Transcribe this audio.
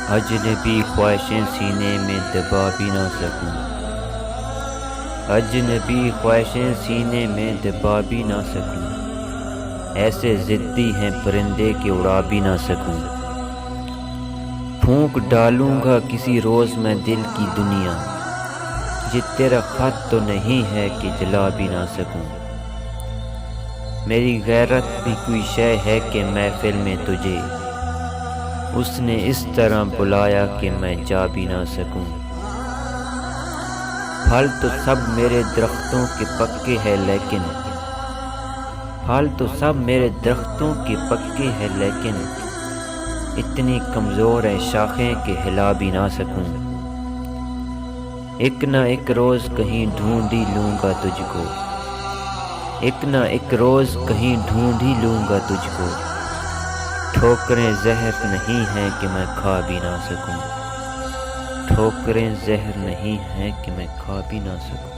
اجنبی خواہشیں سینے میں دبا بھی نہ سکوں، اجنبی خواہشیں سینے میں دبا بھی نہ سکوں، ایسے ضدی ہیں پرندے کہ اڑا بھی نہ سکوں۔ پھونک ڈالوں گا کسی روز میں دل کی دنیا، یہ تیرا خط تو نہیں ہے کہ جلا بھی نہ سکوں۔ میری غیرت بھی کوئی شے ہے کہ محفل میں تجھے اس نے اس طرح بلایا کہ میں جا بھی نہ سکوں۔ پھل تو سب میرے درختوں کے پکے ہیں لیکن پھل تو سب میرے درختوں کے پکے ہیں لیکن اتنی کمزور ہے شاخیں کہ ہلا بھی نہ سکوں۔ ایک نہ ایک روز کہیں ڈھونڈ ہی لوں گا تجھ کو، ایک نہ ایک روز کہیں ڈھونڈ ہی لوں گا تجھ کو۔ ٹھوکریں زہر نہیں ہیں کہ میں کھا بھی نہ سکوں، ٹھوکریں زہر نہیں ہیں کہ میں کھا بھی نہ سکوں۔